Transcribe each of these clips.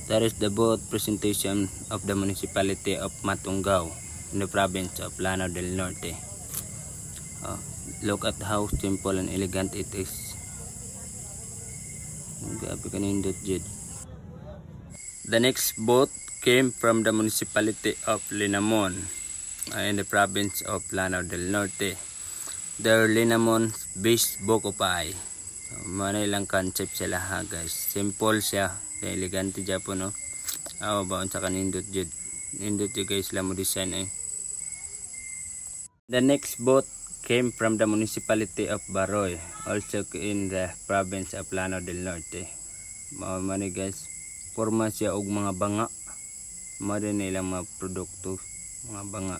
That is the boat presentation of the municipality of Matungao in the province of Lanao del Norte. Look at how simple and elegant it is. The next boat came from the municipality of Linamon in the province of Lanao del Norte. The Linamon Beach Bokopay. Manilang concept sila ha guys. Simple siya. Elegante dyan po no. Baon sa kanindot dyan. Nindot dyan guys lang mo design eh. The next boat came from the municipality of Baroy. Also in the province of Lanao del Norte. Mani guys. Forma siya og mga banga. Mari nilang mga produkto. Mga banga.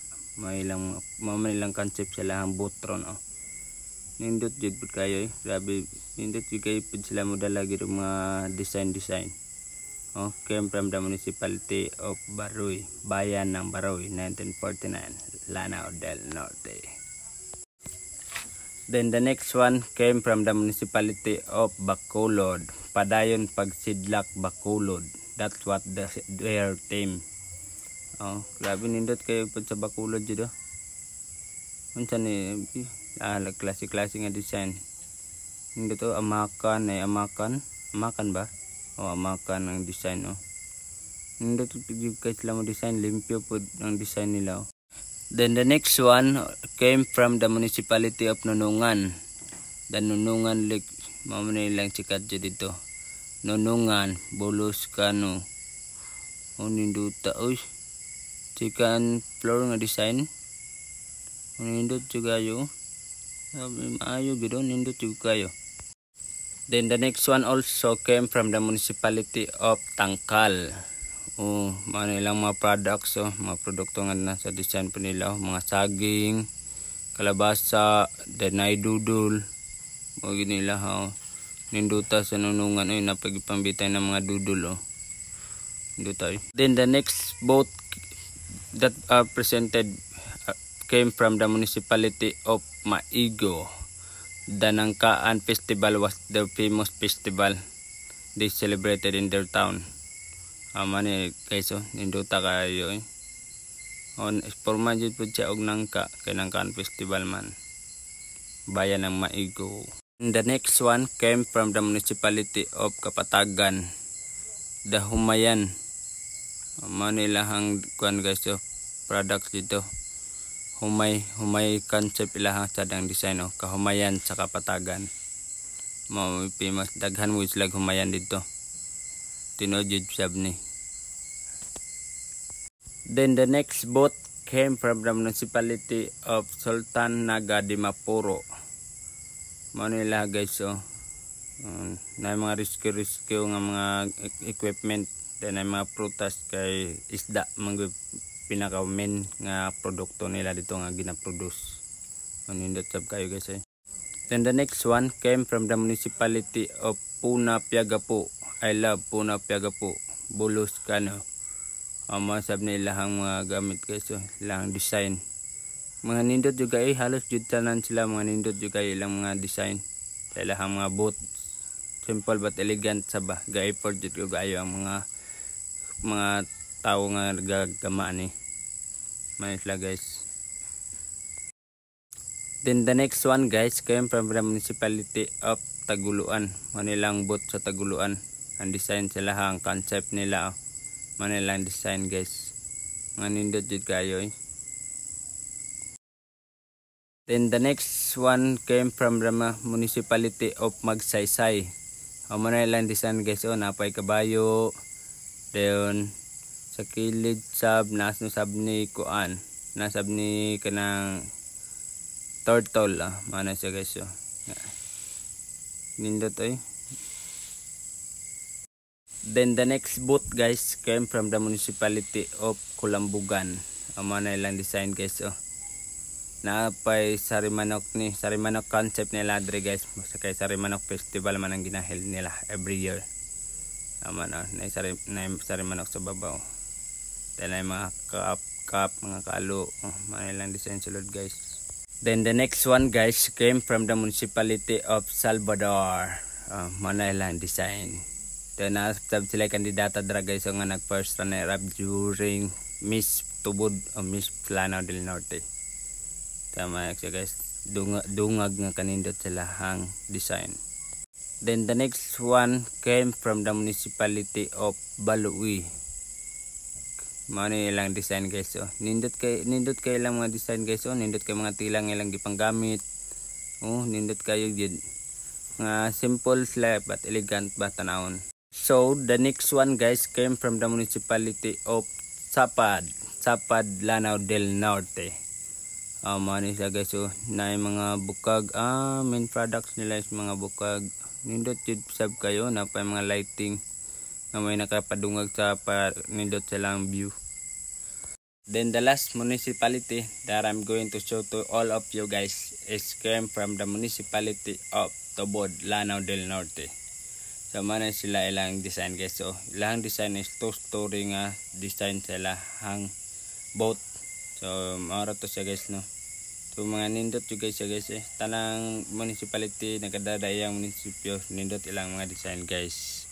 Manilang concept sila ang botron oh. Nindot dyan po kayo eh. Grabe. Nindot dyan kayo po sila mo dala gito mga design. Came from the municipality of Baroy, Bayan ng Baroy, 1949, Lanao del Norte. Then the next one came from the municipality of Bacolod, Padayon Pagsidlak Bacolod. That's what their team. Grabe nindot kayo po sa Bacolod dito. Unsan ni klase nga design. Nindot to amakan ba? Amakan ang design Nindot guys lang mo design, limpyo po ang design nila Then the next one came from the municipality of Nunungan. The Nunungan Lake, mamuna nilang sikat dito. Nunungan, Bolos Kano. Ninduta, chicken floor nga design. Nindot juga yo. Maayo gito, nindot juga kayo. Then the next one also came from the municipality of Tangkal. Manilang mga products mga produkto nga nasa design po nila mga saging, kalabasa, denay dudul. Nila ninduta sa Nunungan napagipambitay ng mga dudul Ninduta. Then the next boat that presented came from the municipality of Maigo. The Nangkaan Festival was the famous festival they celebrated in their town. Mani guys ninduta kayo forma jud pud siya og nangka kay Nangkaan Festival man. Bayan ng Maigo. The next one came from the municipality of Kapatagan. The Humayan. Mani lahang kuan guys products dito. Humay concept ilahang sadang design Kahumayan sa Kapatagan. Famous daghan mo sila Humayan dito. Tinojud sab ni. Then the next boat came from the municipality of Sultan Naga Dimapuro. Manila guys na mga rescue nga mga equipment then mga prutas kay isda mga pinaka main nga produkto nila dito nga gina-produce. Nindot sab kayo guys Then the next one came from the municipality of Puna Piagapo. I love Puna Piagapo. Bolos Kano. Masab na ilahang mga gamit guys ilahang design. Mga nindot juga halos jud tanan sila mga nindot juga ilang mga design. Sa ilahang mga boat. Simple but elegant saba. Ga-effort jud kayo ang mga tao nga gagamaan Manisla guys. Then the next one guys came from the municipality of Taguluan. Manilang boat sa Taguluan. Ang design sila ang concept nila Manilang design guys. Mga nindot jud kayo Then the next one came from the municipality of Magsaysay. Manilang design guys napay kabayo. Then sa kilid sab nasab ni kuan nasab ni kanang turtle mana siya guys nindot Then the next boat guys came from the municipality of Kulambugan. Mana ilang design guys napay Sarimanok concept nila dre guys kay Sarimanok Festival man ang ginahel nila every year. Na Sarimanok sa babaw. Then ay mga cup, mga kalo. Manilang design sulod guys. Then the next one guys came from the municipality of Salvador. Manilang design. Then nasab sila kandidata dra guys so nga nag first runner up during Miss Tubod o Miss Lanao del Norte. Tama siya guys. Dungag nga kanindot sila hang design. Then the next one came from the municipality of Balui. Mao ni ilang design guys. So nindot kay ilang mga design guys. So nindot kay mga tilang ilang gipanggamit. Oh, nindot kayo gyud. Nga simple sila but elegant ba tanawon. So the next one guys came from the municipality of Sapad, Lanao del Norte. Mao ni siya guys. So na mga bukag main products nila is mga bukag. Nindot jud sab kayo na pa mga lighting na may nakapadungag sa nindot silang view. Then the last municipality that I'm going to show to all of you guys is came from the municipality of Tubod, Lanao del Norte. So mana sila ilang design guys. So ilang design is two-story nga design sila hang boat. So mara to siya guys no. So mga nindot juga siya guys tanang municipality nagkadadayang munisipyo nindot ilang mga design guys.